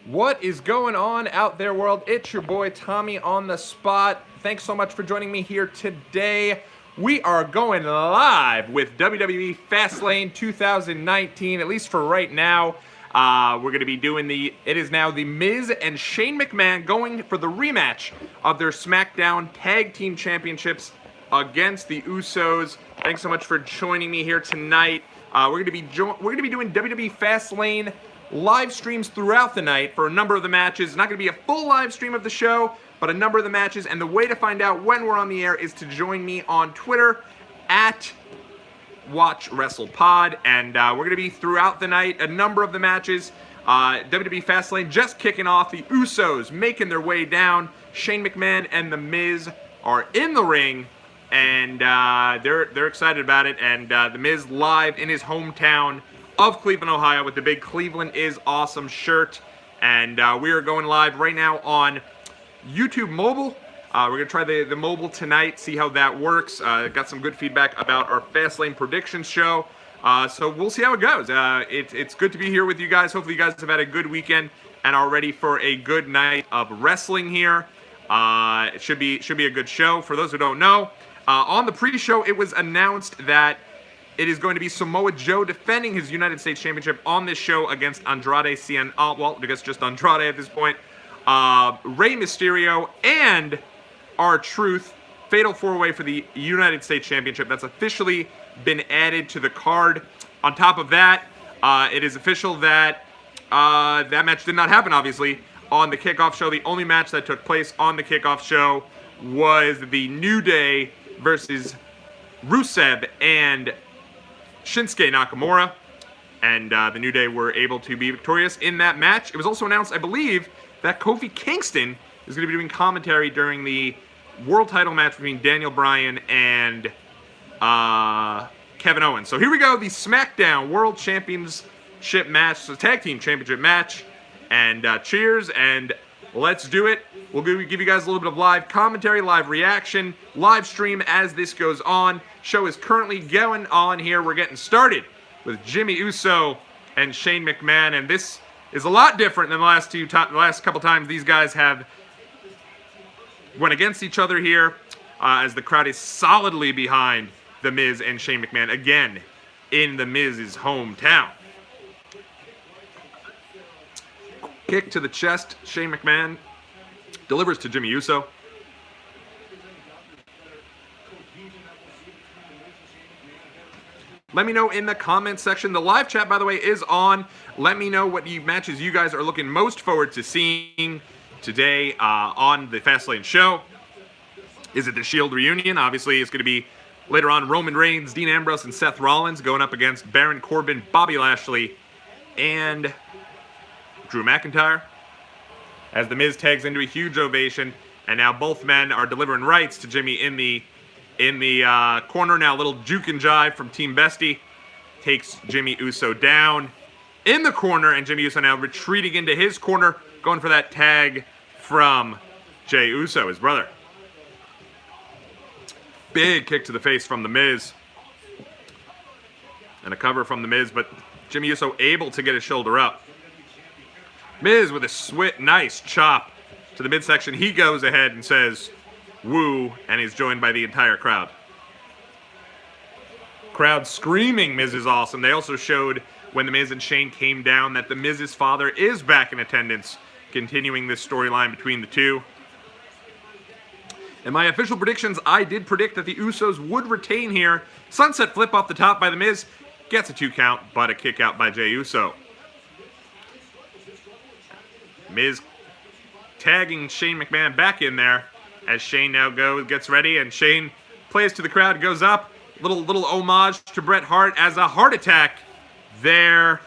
What is going on out there, world? It's your boy Tommy on the spot. Thanks so much for joining me here today. We are going live with WWE Fastlane 2019, at least for right now. We're going to be doing it is now the Miz and Shane McMahon going for the rematch of their Smackdown Tag Team Championships against the Usos. Thanks so much for joining me here tonight. We're going to be doing WWE Fastlane live streams throughout the night for a number of the matches. It's not going to be a full live stream of the show, but a number of the matches. And the way to find out when we're on the air is to join me on Twitter at WatchWrestlePod. And we're going to be throughout the night, a number of the matches. WWE Fastlane just kicking off. The Usos making their way down. Shane McMahon and The Miz are in the ring, and they're excited about it. And The Miz live in his hometown of Cleveland, Ohio, with the big Cleveland is Awesome shirt. And we are going live right now on YouTube mobile. We're going to try the mobile tonight, see how that works. Got some good feedback about our Fastlane predictions show. So we'll see how it goes. It's good to be here with you guys. Hopefully you guys have had a good weekend and are ready for a good night of wrestling here. It should be a good show. For those who don't know, on the pre-show, it was announced that it is going to be Samoa Joe defending his United States Championship on this show against Andrade Cien. Well, I guess just Andrade at this point. Rey Mysterio and R-Truth. Fatal 4-Way for the United States Championship. That's officially been added to the card. On top of that, it is official that that match did not happen, obviously, on the kickoff show. The only match that took place on the kickoff show was the New Day versus Rusev and Shinsuke Nakamura, and the New Day were able to be victorious in that match. It was also announced, I believe, that Kofi Kingston is going to be doing commentary during the world title match between Daniel Bryan and Kevin Owens. So here we go, the SmackDown World Championship match, the Tag Team Championship match, and cheers, and let's do it. We'll give you guys a little bit of live commentary, live reaction, live stream as this goes on. Show is currently going on here. We're getting started with Jimmy Uso and Shane McMahon, and this is a lot different than the last couple times these guys have went against each other here, as the crowd is solidly behind The Miz and Shane McMahon, again, in The Miz's hometown. Kick to the chest, Shane McMahon delivers to Jimmy Uso. Let me know in the comments section. The live chat, by the way, is on. Let me know what matches you guys are looking most forward to seeing today on the Fastlane show. Is it the Shield reunion? Obviously, it's going to be later on Roman Reigns, Dean Ambrose, and Seth Rollins going up against Baron Corbin, Bobby Lashley, and Drew McIntyre, as The Miz tags into a huge ovation, and now both men are delivering rights to Jimmy in the corner. Now a little juke and jive from Team Bestie takes Jimmy Uso down in the corner, and Jimmy Uso now retreating into his corner, going for that tag from Jey Uso, his brother. Big kick to the face from The Miz, and a cover from The Miz, but Jimmy Uso able to get his shoulder up. Miz with a nice chop to the midsection. He goes ahead and says, woo, and is joined by the entire crowd. Crowd screaming Miz is awesome. They also showed when The Miz and Shane came down that The Miz's father is back in attendance, continuing this storyline between the two. In my official predictions, I did predict that the Usos would retain here. Sunset flip off the top by The Miz. Gets a 2 count, but a kick out by Jey Uso. Miz tagging Shane McMahon back in there as Shane now gets ready, and Shane plays to the crowd, goes up. Little homage to Bret Hart as a heart attack there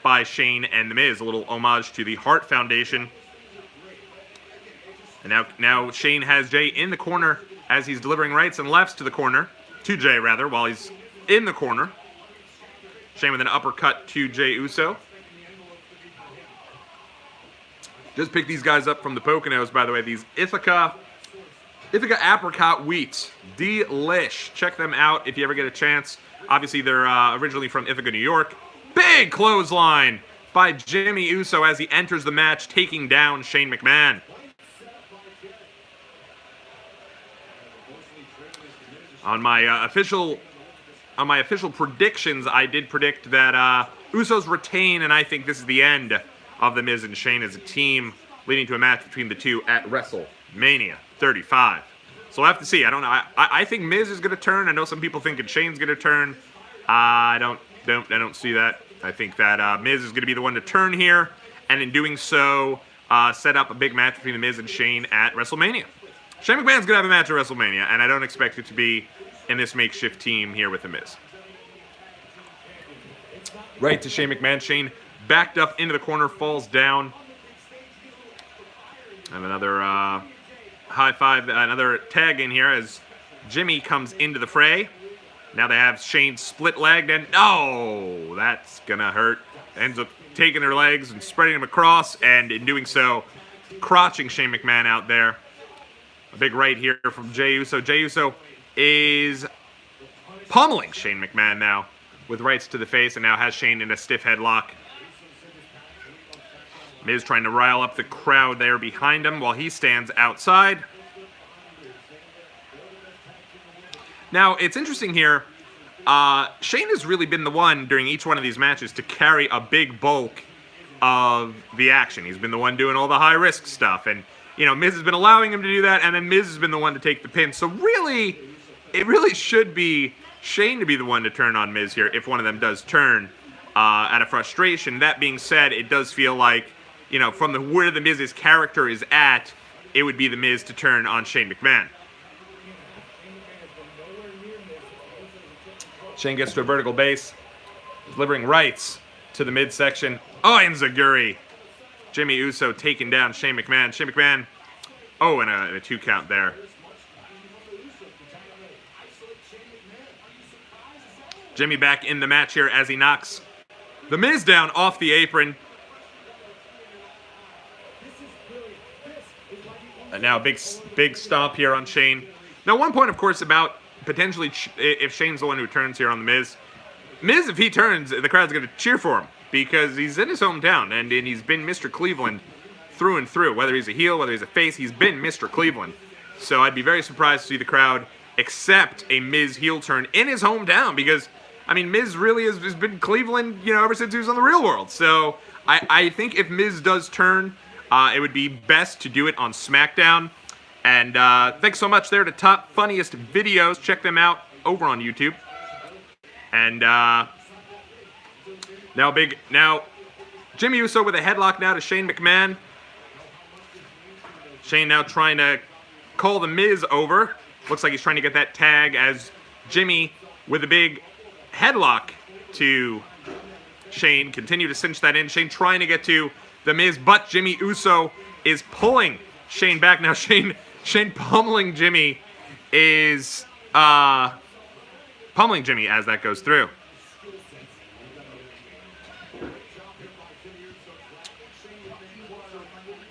by Shane and The Miz. A little homage to the Hart Foundation. And now Shane has Jey in the corner as he's delivering rights and lefts to Jey rather, while he's in the corner. Shane with an uppercut to Jey Uso. Just picked these guys up from the Poconos, by the way. These Ithaca apricot wheats. Delish. Check them out if you ever get a chance. Obviously, they're originally from Ithaca, New York. Big clothesline by Jimmy Uso as he enters the match, taking down Shane McMahon. On my official predictions, I did predict that Usos retain, and I think this is the end of The Miz and Shane as a team, leading to a match between the two at WrestleMania 35. So we'll have to see. I don't know. I think Miz is going to turn. I know some people think Shane's going to turn. I don't see that. I think that Miz is going to be the one to turn here, and in doing so, set up a big match between The Miz and Shane at WrestleMania. Shane McMahon's going to have a match at WrestleMania, and I don't expect it to be in this makeshift team here with The Miz. Right to Shane McMahon. Shane backed up into the corner, falls down. And another high five, another tag in here as Jimmy comes into the fray. Now they have Shane split-legged, and oh, that's gonna hurt. Ends up taking their legs and spreading them across, and in doing so, crotching Shane McMahon out there. A big right here from Jey Uso. Jey Uso is pummeling Shane McMahon now with rights to the face, and now has Shane in a stiff headlock. Miz trying to rile up the crowd there behind him while he stands outside. Now, it's interesting here. Shane has really been the one during each one of these matches to carry a big bulk of the action. He's been the one doing all the high-risk stuff, and you know, Miz has been allowing him to do that, and then Miz has been the one to take the pin. So really, it really should be Shane to be the one to turn on Miz here if one of them does turn out of frustration. That being said, it does feel like, you know, from where the Miz's character is at, it would be the Miz to turn on Shane McMahon. Shane gets to a vertical base, delivering rights to the midsection. Oh, enziguri. Jimmy Uso taking down Shane McMahon. Shane McMahon, oh, and a 2 count there. Jimmy back in the match here as he knocks the Miz down off the apron. And now a big stomp here on Shane. Now, one point, of course, about potentially if Shane's the one who turns here on the Miz. Miz, if he turns, the crowd's going to cheer for him because he's in his hometown and he's been Mr. Cleveland through and through. Whether he's a heel, whether he's a face, he's been Mr. Cleveland. So I'd be very surprised to see the crowd accept a Miz heel turn in his hometown because, I mean, Miz really has been Cleveland, you know, ever since he was on the Real World. So I think if Miz does turn, it would be best to do it on Smackdown. And thanks so much there to Top Funniest Videos. Check them out over on YouTube. And now Jimmy Uso with a headlock now to Shane McMahon. Shane now trying to call the Miz over. Looks like he's trying to get that tag as Jimmy with a big headlock to Shane. Continue to cinch that in. Shane trying to get to the Miz, but Jimmy Uso is pulling Shane back. Now Shane pummeling Jimmy is pummeling Jimmy as that goes through.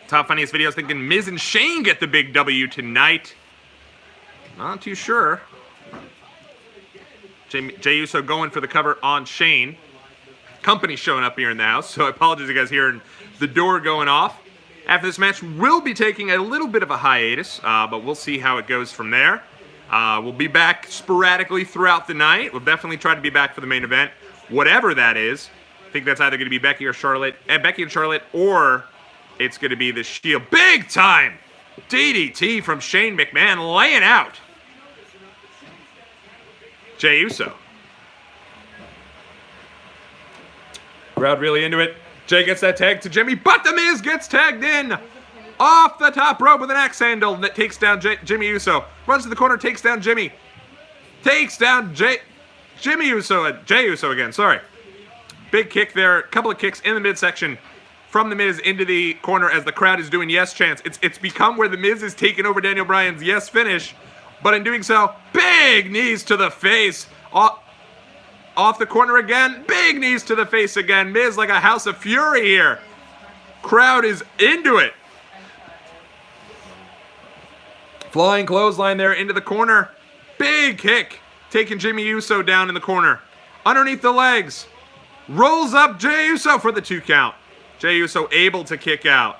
Top Funniest Videos thinking Miz and Shane get the big W tonight. Not too sure. Jey Uso going for the cover on Shane. Company showing up here in the house, so I apologize you guys hearing the door going off. After this match, we'll be taking a little bit of a hiatus, but we'll see how it goes from there. We'll be back sporadically throughout the night. We'll definitely try to be back for the main event, whatever that is. I think that's either going to be Becky and Charlotte, or it's going to be the Shield. Big time DDT from Shane McMahon laying out Jey Uso. Crowd really into it. Jey gets that tag to Jimmy, but The Miz gets tagged in off the top rope with an axe handle that takes down Jimmy Uso. Runs to the corner, takes down Jimmy. Takes down Jey Uso again, sorry. Big kick there, a couple of kicks in the midsection from The Miz into the corner as the crowd is doing yes chants. It's become where The Miz is taking over Daniel Bryan's yes finish, but in doing so, big knees to the face. Off the corner again. Big knees to the face again. Miz like a house of fury here. Crowd is into it. Flying clothesline there into the corner. Big kick. Taking Jimmy Uso down in the corner. Underneath the legs. Rolls up Jey Uso for the 2 count. Jey Uso able to kick out.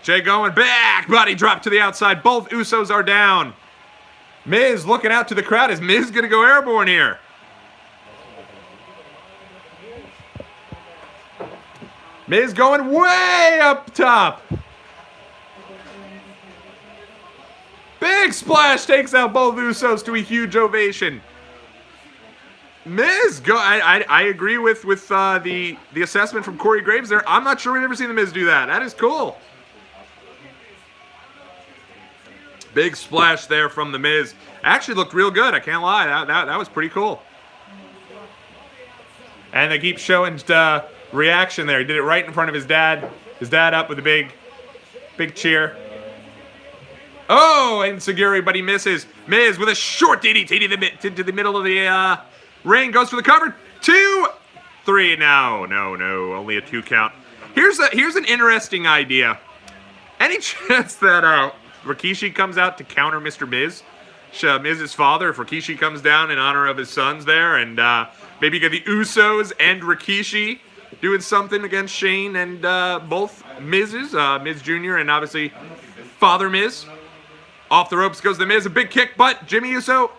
Jey going back. Body drop to the outside. Both Usos are down. Miz looking out to the crowd. Is Miz going to go airborne here? Miz going way up top. Big splash takes out both Usos to a huge ovation. Miz, I agree with the assessment from Corey Graves there. I'm not sure we've ever seen the Miz do that. That is cool. Big splash there from the Miz. Actually looked real good. I can't lie. That was pretty cool. And they keep showing reaction there. He did it right in front of his dad. His dad up with a big cheer. Oh, enziguri, but he misses. Miz with a short DDT to the middle of the ring. Goes for the cover. 2, 3. No. Only a 2 count. Here's an interesting idea. Any chance that Rikishi comes out to counter Mr. Miz? Miz's father, if Rikishi comes down in honor of his sons there, and maybe get the Usos and Rikishi doing something against Shane and both Miz's, Miz Jr. and obviously Father Miz. Off the ropes goes the Miz, a big kick, but Jimmy Uso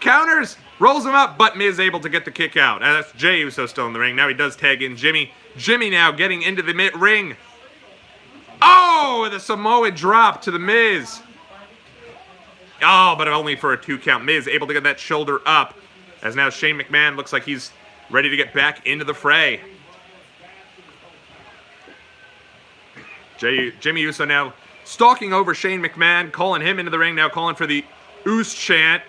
counters, rolls him up, but Miz able to get the kick out. And that's Jey Uso still in the ring. Now he does tag in Jimmy. Jimmy now getting into the ring. Oh, the Samoa drop to the Miz. Oh, but only for a 2 count. Miz able to get that shoulder up, as now Shane McMahon looks like he's ready to get back into the fray. Jimmy Uso now stalking over Shane McMahon, calling him into the ring, now calling for the Oos chant.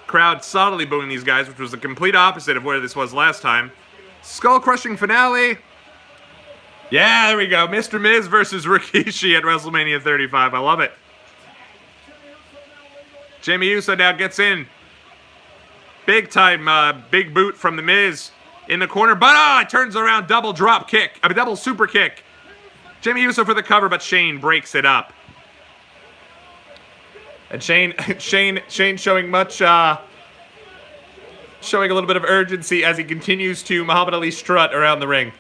Crowd solidly booing these guys, which was the complete opposite of where this was last time. Skull-crushing finale. Yeah, there we go. Mr. Miz versus Rikishi at WrestleMania 35. I love it. Jimmy Uso now gets in. Big time, big boot from the Miz in the corner, but it turns around, double drop kick, a double super kick. Jimmy Uso for the cover, but Shane breaks it up. And Shane showing much, showing a little bit of urgency as he continues to Muhammad Ali strut around the ring.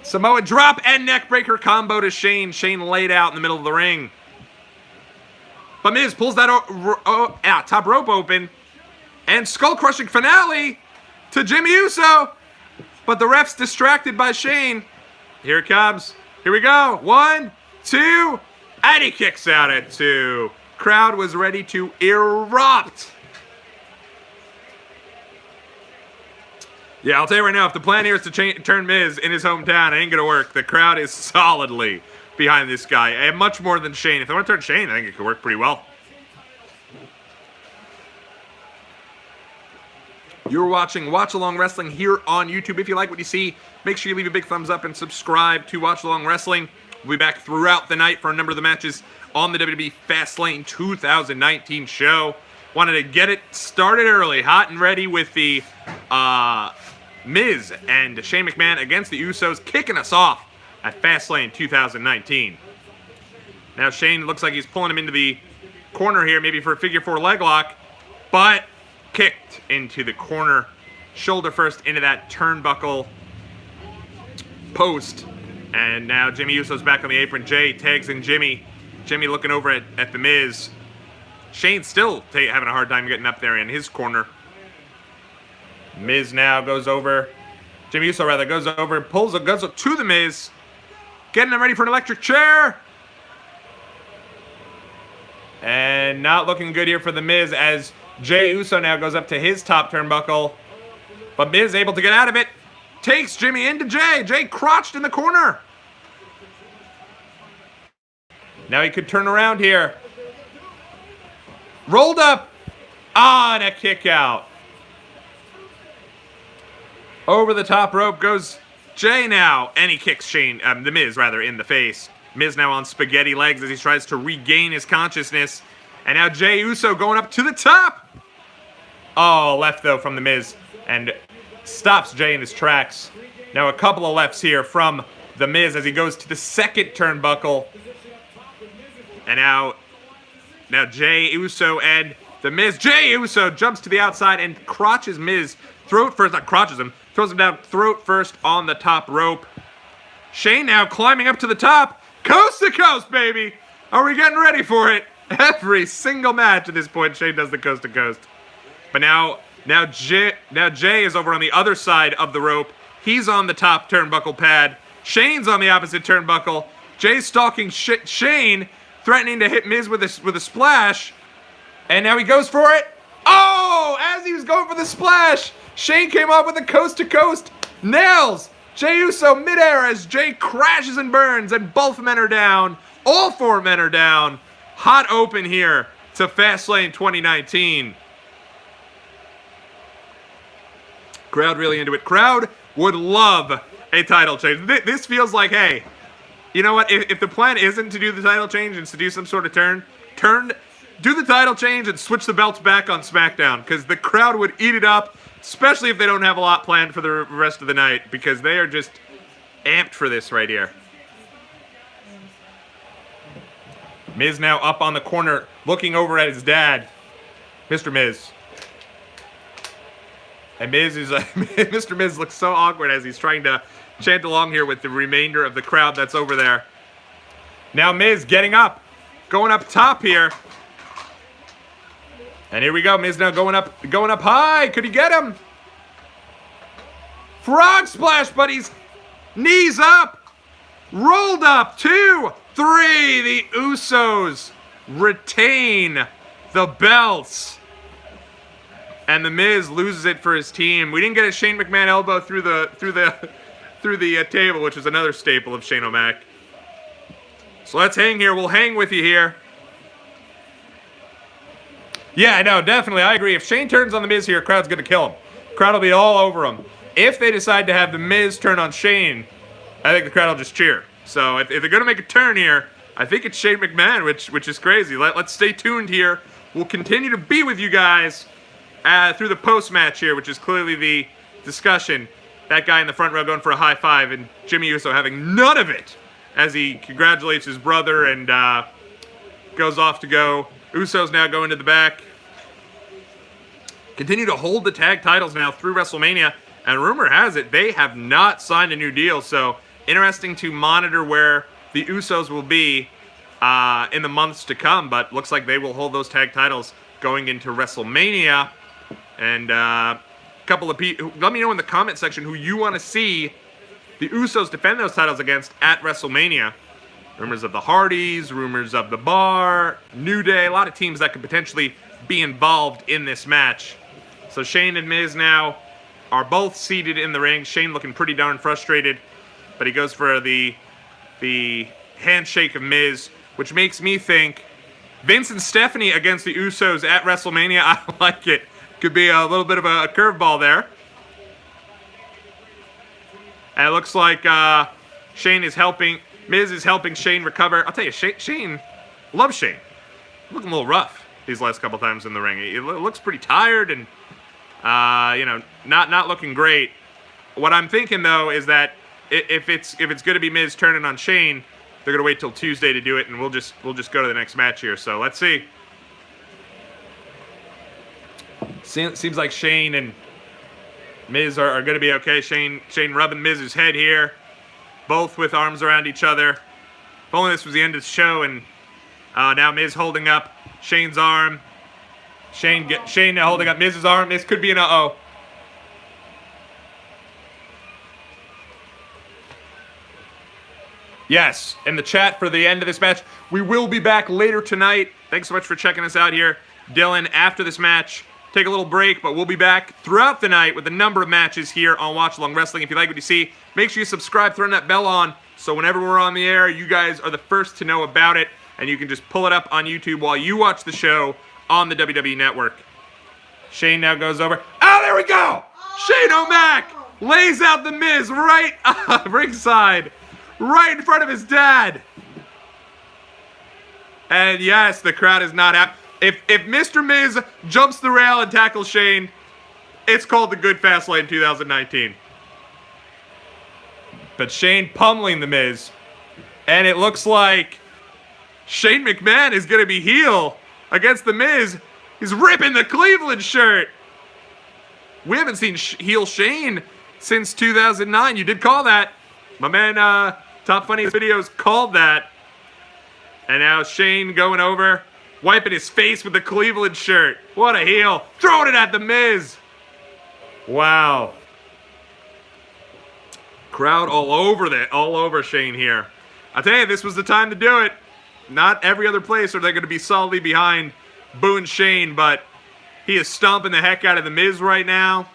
Samoa drop and neckbreaker combo to Shane. Shane laid out in the middle of the ring. But Miz pulls that top rope open. And skull-crushing finale to Jimmy Uso. But the ref's distracted by Shane. Here it comes. Here we go. 1, 2. And he kicks out at 2. Crowd was ready to erupt. Yeah, I'll tell you right now, if the plan here is to turn Miz in his hometown, it ain't going to work. The crowd is solidly behind this guy, and much more than Shane. If they want to turn Shane, I think it could work pretty well. You're watching Watch Along Wrestling here on YouTube. If you like what you see, make sure you leave a big thumbs up and subscribe to Watch Along Wrestling. We'll be back throughout the night for a number of the matches on the WWE Fastlane 2019 show. Wanted to get it started early, hot and ready with the Miz and Shane McMahon against the Usos, kicking us off at Fastlane 2019. Now Shane looks like he's pulling him into the corner here, maybe for a figure 4 leg lock, but kicked into the corner, shoulder first into that turnbuckle post. And now Jimmy Uso's back on the apron. Jey tags in Jimmy. Jimmy looking over at the Miz. Shane still having a hard time getting up there in his corner. Miz now goes over. Jimmy Uso rather goes over and goes to the Miz. Getting him ready for an electric chair. And not looking good here for the Miz as Jey Uso now goes up to his top turnbuckle. But Miz able to get out of it. Takes Jimmy into Jey. Jey crotched in the corner. Now he could turn around here. Rolled up. And a kick out. Over the top rope goes Jey now. And he kicks the Miz rather, in the face. Miz now on spaghetti legs as he tries to regain his consciousness. And now Jey Uso going up to the top. Oh, left though from the Miz. And stops Jey in his tracks. Now a couple of lefts here from the Miz as he goes to the second turnbuckle. And now Jey Uso and the Miz. Jey Uso jumps to the outside and crotches Miz. Throws Throws him down throat first on the top rope. Shane now climbing up to the top. Coast to coast, baby. Are we getting ready for it? Every single match at this point, Shane does the coast to coast. But now Jay is over on the other side of the rope. He's on the top turnbuckle pad. Shane's on the opposite turnbuckle. Jay's stalking Shane, threatening to hit Miz with a splash. And now he goes for it. Oh, as he was going for the splash, Shane came off with a coast to coast. Nails Jey Uso midair as Jay crashes and burns, and both men are down. All 4 men are down. Hot open here to Fastlane 2019. Crowd really into it. Crowd would love a title change. This feels like, hey, you know what? If the plan isn't to do the title change and to do some sort of do the title change and switch the belts back on Smackdown, because the crowd would eat it up, especially if they don't have a lot planned for the rest of the night, because they are just amped for this right here. Miz now up on the corner, looking over at his dad, Mr. Miz. And Mr. Miz looks so awkward as he's trying to chant along here with the remainder of the crowd that's over there. Now Miz getting up, going up top here. And here we go, Miz now going up high. Could he get him? Frog splash, buddies. Knees up. Rolled up. 2, 3. The Usos retain the belts. And the Miz loses it for his team. We didn't get a Shane McMahon elbow through the table, which is another staple of Shane O'Mac. So let's hang here. We'll hang with you here. Yeah, no, definitely. I agree. If Shane turns on the Miz here, crowd's going to kill him. Crowd will be all over him. If they decide to have the Miz turn on Shane, I think the crowd will just cheer. So if they're going to make a turn here, I think it's Shane McMahon, which is crazy. Let's stay tuned here. We'll continue to be with you guys through the post-match here, which is clearly the discussion. That guy in the front row going for a high five, and Jimmy Uso having none of it as he congratulates his brother and goes off to go. Usos now going to the back. Continue to hold the tag titles now through WrestleMania, and rumor has it they have not signed a new deal, so interesting to monitor where the Usos will be in the months to come, but looks like they will hold those tag titles going into WrestleMania. And a couple of people, let me know in the comment section who you want to see the Usos defend those titles against at WrestleMania. Rumors of the Hardys, rumors of the Bar, New Day, a lot of teams that could potentially be involved in this match. So Shane and Miz now are both seated in the ring. Shane looking pretty darn frustrated, but he goes for the handshake of Miz, which makes me think Vince and Stephanie against the Usos at WrestleMania. I like it. Could be a little bit of a curveball there. And it looks like Miz is helping Shane recover. I'll tell you, Shane, love Shane. Looking a little rough these last couple times in the ring. He looks pretty tired and, not looking great. What I'm thinking though is that if it's going to be Miz turning on Shane, they're going to wait till Tuesday to do it, and we'll just go to the next match here. So let's see. Seems like Shane and Miz are going to be okay. Shane rubbing Miz's head here, both with arms around each other. If only this was the end of the show, and now Miz holding up Shane's arm. Shane holding up Miz's arm. This could be an uh-oh. Yes, in the chat for the end of this match. We will be back later tonight. Thanks so much for checking us out here, Dylan. After this match, take a little break, but we'll be back throughout the night with a number of matches here on Watch Along Wrestling. If you like what you see, make sure you subscribe, throw that bell on, so whenever we're on the air, you guys are the first to know about it, and you can just pull it up on YouTube while you watch the show on the WWE Network. Shane now goes over. Oh, there we go! Shane O'Mac lays out the Miz right ringside, right in front of his dad. And yes, the crowd is not happy. If Mr. Miz jumps the rail and tackles Shane, it's called the Good Fastlane 2019. But Shane pummeling the Miz. And it looks like Shane McMahon is going to be heel against the Miz. He's ripping the Cleveland shirt. We haven't seen heel Shane since 2009. You did call that. My man, Top Funniest Videos called that. And now Shane going over, wiping his face with the Cleveland shirt. What a heel. Throwing it at The Miz. Wow. Crowd all over Shane here. I tell you, this was the time to do it. Not every other place are they going to be solidly behind booing Shane, but he is stomping the heck out of The Miz right now.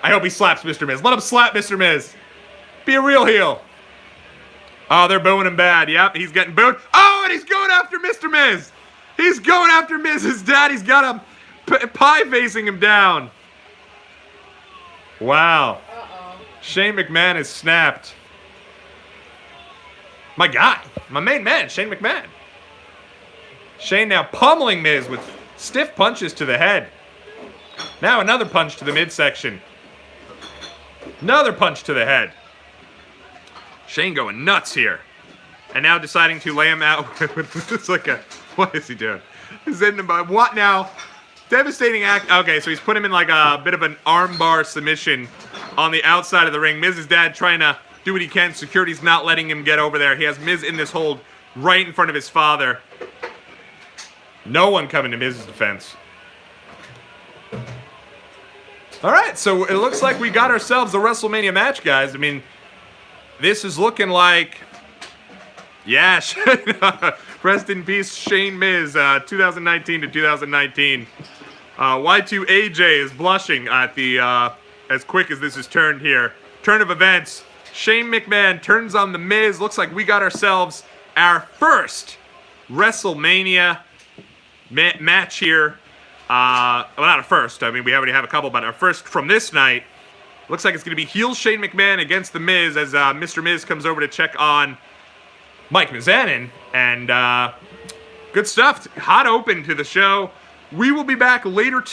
I hope he slaps Mr. Miz. Let him slap Mr. Miz. Be a real heel. Oh, they're booing him bad. Yep, he's getting booed. Oh, and he's going after Mr. Miz. He's going after Miz's dad. He's got him pie facing him down. Wow. Shane McMahon is snapped. My guy. My main man, Shane McMahon. Shane now pummeling Miz with stiff punches to the head. Now another punch to the midsection. Another punch to the head. Shane going nuts here. And now deciding to lay him out with it's like a, what is he doing? He's in about what now? Devastating act. Okay, so he's put him in like a bit of an armbar submission on the outside of the ring. Miz's dad trying to do what he can. Security's not letting him get over there. He has Miz in this hold right in front of his father. No one coming to Miz's defense. All right, so it looks like we got ourselves a WrestleMania match, guys. I mean, this is looking like, yeah, rest in peace, Shane Miz, 2019 to 2019. Y2AJ is blushing at the, as quick as this is turned here. Turn of events. Shane McMahon turns on The Miz. Looks like we got ourselves our first WrestleMania match here. Well, not a first. I mean, we already have a couple, but our first from this night. Looks like it's going to be heel Shane McMahon against The Miz as Mr. Miz comes over to check on Mike Mizanin. And good stuff. Hot open to the show. We will be back later tonight.